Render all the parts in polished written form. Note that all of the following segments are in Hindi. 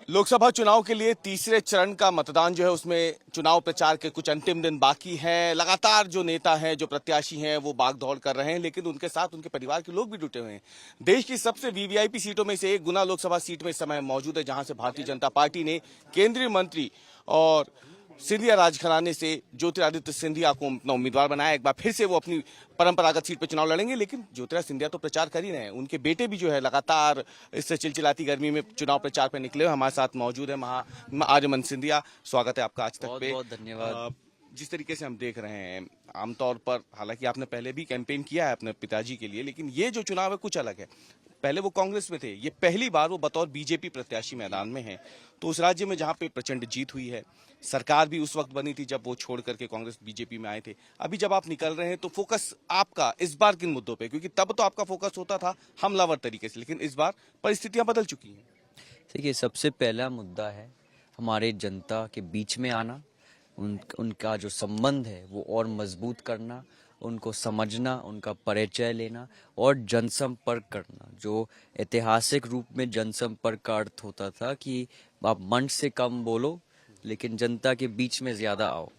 लोकसभा चुनाव के लिए तीसरे चरण का मतदान जो है उसमें चुनाव प्रचार के कुछ अंतिम दिन बाकी हैं। लगातार जो नेता हैं, जो प्रत्याशी हैं, वो भागदौड़ कर रहे हैं, लेकिन उनके साथ उनके परिवार के लोग भी जुटे हुए हैं। देश की सबसे वीवीआईपी सीटों में से एक गुना लोकसभा सीट में इस समय मौजूद है, जहां से भारतीय जनता पार्टी ने केंद्रीय मंत्री और सिंधिया राजघराने से ज्योतिरादित्य सिंधिया को अपना उम्मीदवार बनाया। एक बार फिर से वो अपनी परंपरागत सीट पर चुनाव लड़ेंगे, लेकिन ज्योतिरादित्य सिंधिया तो प्रचार कर ही रहे हैं। उनके बेटे भी जो है लगातार इस चिलचिलाती गर्मी में चुनाव प्रचार पर निकले। हमारे साथ मौजूद है आर्यमन सिंधिया। स्वागत है आपका आज तक पे। बहुत धन्यवाद। जिस तरीके से हम देख रहे हैं, आमतौर पर हालांकि आपने पहले भी कैंपेन किया है अपने पिताजी के लिए, लेकिन ये जो चुनाव है कुछ अलग है। पहले वो कांग्रेस में थे, ये पहली बार वो बतौर बीजेपी प्रत्याशी मैदान में है। तो उस राज्य में जहां पे प्रचंड जीत हुई है, सरकार भी उस वक्त बनी थी जब वो छोड़ करके कांग्रेस बीजेपी में आए थे। अभी जब आप निकल रहे हैं तो फोकस आपका इस बार किन मुद्दों पे? क्योंकि तब तो आपका फोकस होता था हमलावर तरीके से, लेकिन इस बार परिस्थितियां बदल चुकी हैं। देखिए, सबसे पहला मुद्दा है हमारे जनता के बीच में आना, उनका जो संबंध है वो और मजबूत करना, उनको समझना, उनका परिचय लेना और जनसंपर्क करना। जो ऐतिहासिक रूप में जनसंपर्क का अर्थ होता था कि आप मंच से कम बोलो लेकिन जनता के बीच में ज़्यादा आओ,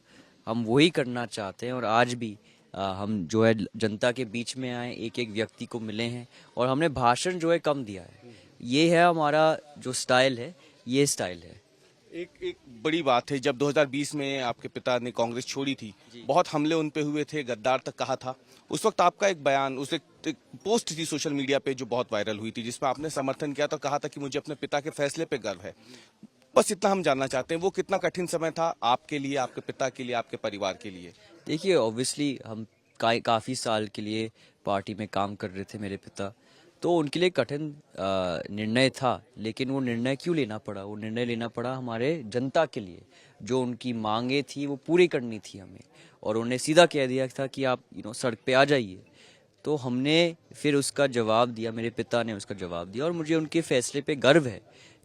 हम वही करना चाहते हैं। और आज भी हम जो है जनता के बीच में आए, एक एक व्यक्ति को मिले हैं और हमने भाषण जो है कम दिया है। ये है हमारा जो स्टाइल है, ये स्टाइल है। एक बड़ी बात है, जब 2020 में आपके पिता ने कांग्रेस छोड़ी थी, बहुत हमले उन पे हुए थे, गद्दार तक कहा था। उस वक्त आपका एक बयान, एक पोस्ट थी सोशल मीडिया पे जो बहुत वायरल हुई थी, जिसमें आपने समर्थन किया तो कहा था कि मुझे अपने पिता के फैसले पे गर्व है। बस इतना हम जानना चाहते हैं, वो कितना कठिन समय था आपके लिए, आपके पिता के लिए, आपके परिवार के लिए? देखिए, ऑब्वियसली हम काफ़ी साल के लिए पार्टी में काम कर रहे थे मेरे पिता, तो उनके लिए कठिन निर्णय था। लेकिन वो निर्णय क्यों लेना पड़ा? वो निर्णय लेना पड़ा हमारे जनता के लिए। जो उनकी मांगे थी वो पूरी करनी थी हमें, और उन्हें सीधा कह दिया था कि आप सड़क पे आ जाइए। तो हमने फिर उसका जवाब दिया, मेरे पिता ने उसका जवाब दिया, और मुझे उनके फैसले पे गर्व है।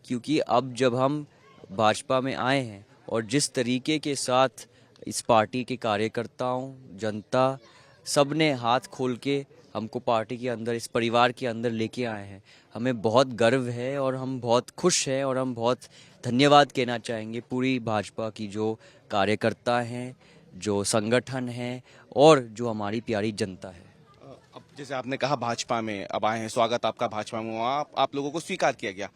क्योंकि अब जब हम भाजपा में आए हैं और जिस तरीके के साथ इस पार्टी के कार्यकर्ताओं, जनता, सब ने हाथ खोल के हमको पार्टी के अंदर, इस परिवार के अंदर लेके आए हैं, हमें बहुत गर्व है और हम बहुत खुश हैं। और हम बहुत धन्यवाद कहना चाहेंगे पूरी भाजपा की, जो कार्यकर्ता हैं, जो संगठन हैं और जो हमारी प्यारी जनता है। अब जैसे आपने कहा भाजपा में अब आए हैं, स्वागत आपका भाजपा में हुआ, आप लोगों को स्वीकार किया गया।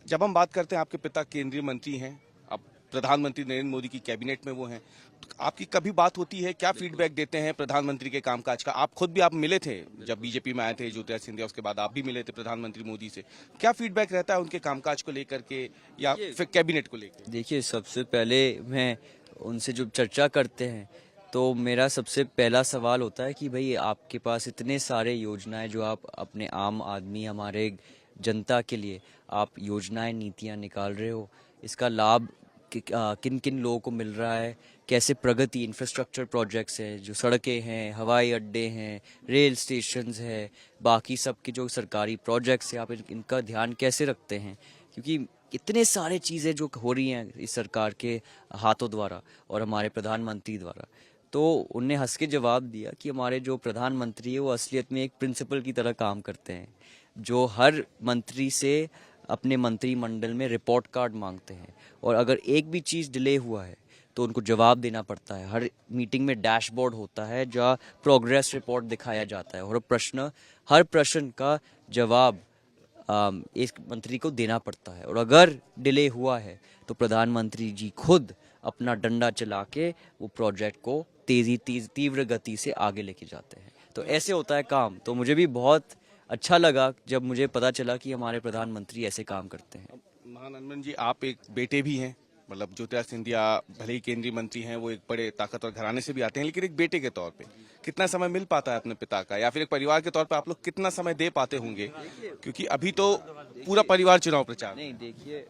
जब हम बात करते हैं, आपके पिता केंद्रीय मंत्री हैं, अब प्रधानमंत्री नरेंद्र मोदी की कैबिनेट में वो हैं, तो आपकी कभी बात होती है? क्या फीडबैक देते हैं प्रधानमंत्री के कामकाज का? आप खुद भी आप मिले थे जब बीजेपी में आए थे ज्योतिरादित्य सिंधिया, उसके बाद आप भी मिले थे प्रधानमंत्री मोदी से। क्या फीडबैक रहता है उनके कामकाज को लेकर के या फिर कैबिनेट को लेकर? देखिए, सबसे पहले मैं उनसे जो चर्चा करते हैं तो मेरा सबसे पहला सवाल होता है कि भाई, आपके पास इतने सारे योजनाएं जो आप अपने आम आदमी, हमारे जनता के लिए आप योजनाएं, नीतियां निकाल रहे हो, इसका लाभ किन किन लोगों को मिल रहा है, कैसे प्रगति, इंफ्रास्ट्रक्चर प्रोजेक्ट्स हैं, जो सड़कें हैं, हवाई अड्डे हैं, रेल स्टेशंस है, बाकी सब के जो सरकारी प्रोजेक्ट्स हैं, आप इनका ध्यान कैसे रखते हैं? क्योंकि इतने सारे चीज़ें जो हो रही हैं इस सरकार के हाथों द्वारा और हमारे प्रधानमंत्री द्वारा। तो उनने हंस के जवाब दिया कि हमारे जो प्रधानमंत्री है वो असलियत में एक प्रिंसिपल की तरह काम करते हैं, जो हर मंत्री से अपने मंत्रिमंडल में रिपोर्ट कार्ड मांगते हैं, और अगर एक भी चीज़ डिले हुआ है तो उनको जवाब देना पड़ता है। हर मीटिंग में डैशबोर्ड होता है जहाँ प्रोग्रेस रिपोर्ट दिखाया जाता है, और हर प्रश्न का जवाब एक मंत्री को देना पड़ता है। और अगर डिले हुआ है तो प्रधानमंत्री जी खुद अपना डंडा चला के वो प्रोजेक्ट को तीव्र गति से आगे लेके जाते हैं। तो ऐसे होता है काम। तो मुझे भी बहुत अच्छा लगा जब मुझे पता चला कि हमारे प्रधानमंत्री ऐसे काम करते हैं। महानंदन जी, आप एक बेटे भी हैं, मतलब ज्योतिरादित्य सिंधिया भले ही केंद्रीय मंत्री हैं, वो एक बड़े ताकतवर घराने से भी आते हैं, लेकिन एक बेटे के तौर पे कितना समय मिल पाता है अपने पिता का, या फिर एक परिवार के तौर पे आप लोग कितना समय दे पाते होंगे? क्योंकि अभी तो पूरा परिवार चुनाव प्रचार। नहीं, देखिए,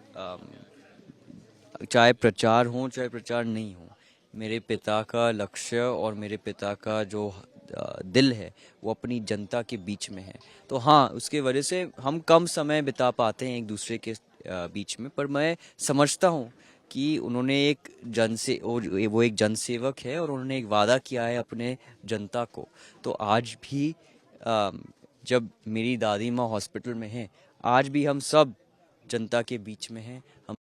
चाहे प्रचार हो चाहे प्रचार नहीं हो, मेरे पिता का लक्ष्य और मेरे पिता का जो दिल है वो अपनी जनता के बीच में है। तो हाँ, उसके वजह से हम कम समय बिता पाते हैं एक दूसरे के बीच में, पर मैं समझता हूँ कि उन्होंने वो एक जनसेवक है और उन्होंने एक वादा किया है अपने जनता को। तो आज भी जब मेरी दादी माँ हॉस्पिटल में है, आज भी हम सब जनता के बीच में हैं। हम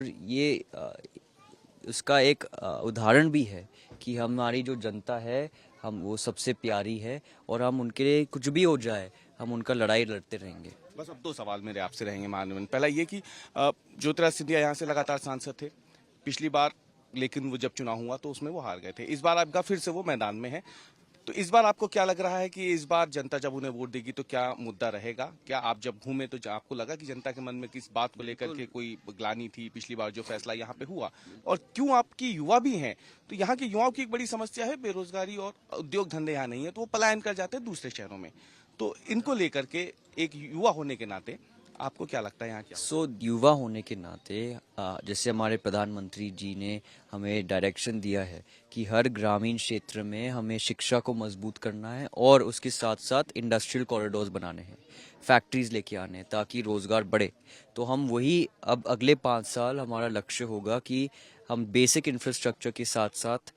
ये उसका एक उदाहरण भी है कि हमारी जो जनता है हम वो सबसे प्यारी है और हम उनके लिए कुछ भी हो जाए हम उनका लड़ाई लड़ते रहेंगे। बस अब 2 सवाल मेरे आपसे रहेंगे माननीय। पहला ये कि ज्योतिरादित्य सिंधिया यहाँ से लगातार सांसद थे पिछली बार, लेकिन वो जब चुनाव हुआ तो उसमें वो हार गए थे। इस बार आपका फिर से वो मैदान में है, तो इस बार आपको क्या लग रहा है कि इस बार जनता जब उन्हें वोट देगी तो क्या मुद्दा रहेगा? क्या आप जब घूमे तो आपको लगा कि जनता के मन में किस बात को लेकर के कोई ग्लानि थी पिछली बार जो फैसला यहाँ पे हुआ? और क्यों आपकी युवा भी हैं, तो यहाँ के युवाओं की एक बड़ी समस्या है बेरोजगारी और उद्योग धंधे यहाँ नहीं है, तो वो पलायन कर जाते हैं दूसरे शहरों में। तो इनको लेकर के एक युवा होने के नाते आपको क्या लगता है यहाँ क्या? युवा होने के नाते जैसे हमारे प्रधानमंत्री जी ने हमें डायरेक्शन दिया है कि हर ग्रामीण क्षेत्र में हमें शिक्षा को मजबूत करना है और उसके साथ साथ इंडस्ट्रियल कॉरिडोर्स बनाने हैं, फैक्ट्रीज लेके आने हैं ताकि रोजगार बढ़े। तो हम वही अब अगले 5 साल हमारा लक्ष्य होगा कि हम बेसिक इंफ्रास्ट्रक्चर के साथ साथ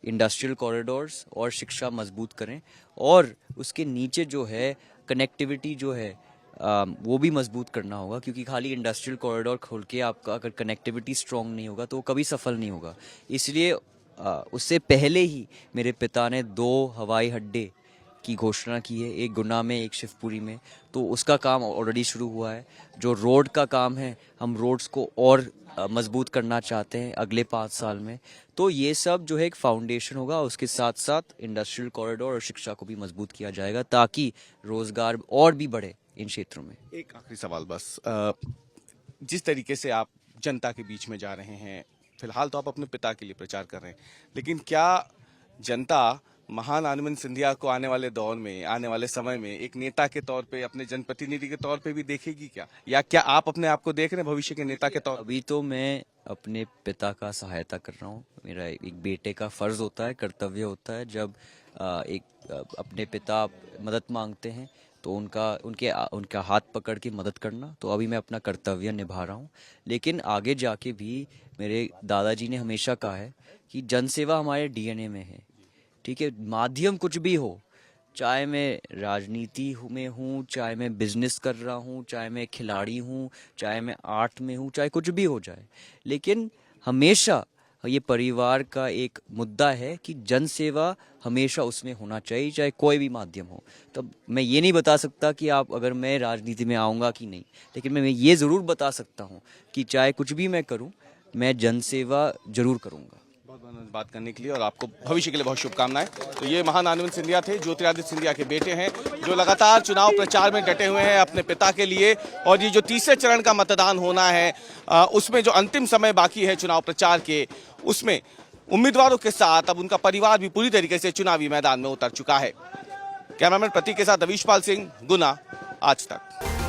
इंडस्ट्रियल कॉरिडोर्स और शिक्षा मजबूत करें और उसके नीचे जो है कनेक्टिविटी जो है वो भी मजबूत करना होगा, क्योंकि खाली इंडस्ट्रियल कॉरिडोर खोल के आपका अगर कनेक्टिविटी स्ट्रांग नहीं होगा तो वो कभी सफल नहीं होगा। इसलिए उससे पहले ही मेरे पिता ने 2 हवाई अड्डे की घोषणा की है, एक गुना में एक शिवपुरी में, तो उसका काम ऑलरेडी शुरू हुआ है। जो रोड का काम है हम रोड्स को और मजबूत करना चाहते हैं अगले 5 साल में। तो ये सब जो है एक फाउंडेशन होगा, उसके साथ साथ इंडस्ट्रियल कॉरिडोर और शिक्षा को भी मजबूत किया जाएगा ताकि रोजगार और भी बढ़े इन क्षेत्रों में। एक आखिरी सवाल बस, जिस तरीके से आप जनता के बीच में जा रहे हैं, फिलहाल तो आप अपने पिता के लिए प्रचार कर रहे हैं, लेकिन क्या जनता महान आनंद सिंधिया को आने वाले दौर में, आने वाले समय में एक नेता के तौर पे, अपने जनप्रतिनिधि के तौर पे भी देखेगी क्या? या क्या आप अपने आप को देख रहे हैं भविष्य के नेता के तौर? अभी तो मैं अपने पिता का सहायता कर रहा हूँ। मेरा एक बेटे का फर्ज होता है, कर्तव्य होता है, जब अपने पिता मदद मांगते हैं तो उनका हाथ पकड़ के मदद करना, तो अभी मैं अपना कर्तव्य निभा रहा हूँ। लेकिन आगे जाके भी मेरे दादाजी ने हमेशा कहा है कि जनसेवा हमारे डीएनए में है। ठीक है, माध्यम कुछ भी हो, चाहे मैं राजनीति में हूँ, चाहे मैं बिजनेस कर रहा हूँ, चाहे मैं खिलाड़ी हूँ, चाहे मैं आर्ट में हूँ, चाहे कुछ भी हो जाए, लेकिन हमेशा ये परिवार का एक मुद्दा है कि जनसेवा हमेशा उसमें होना चाहिए, चाहे कोई भी माध्यम हो। तब मैं ये नहीं बता सकता कि आप अगर मैं राजनीति में आऊँगा कि नहीं, लेकिन मैं ये ज़रूर बता सकता हूँ कि चाहे कुछ भी मैं करूँ, मैं जनसेवा जरूर करूँगा। बहुत बहुत बात करने के लिए और आपको भविष्य के लिए बहुत शुभकामनाएं। तो ये महान आनंद सिंधिया थे, ज्योतिरादित्य सिंधिया के बेटे हैं, जो लगातार चुनाव प्रचार में डटे हुए हैं अपने पिता के लिए। और ये जो तीसरे चरण का मतदान होना है, उसमें जो अंतिम समय बाकी है चुनाव प्रचार के, उसमें उम्मीदवारों के साथ अब उनका परिवार भी पूरी तरीके से चुनावी मैदान में उतर चुका है। कैमरामैन प्रतीक के साथ अवीश पाल सिंह, गुना, आज तक।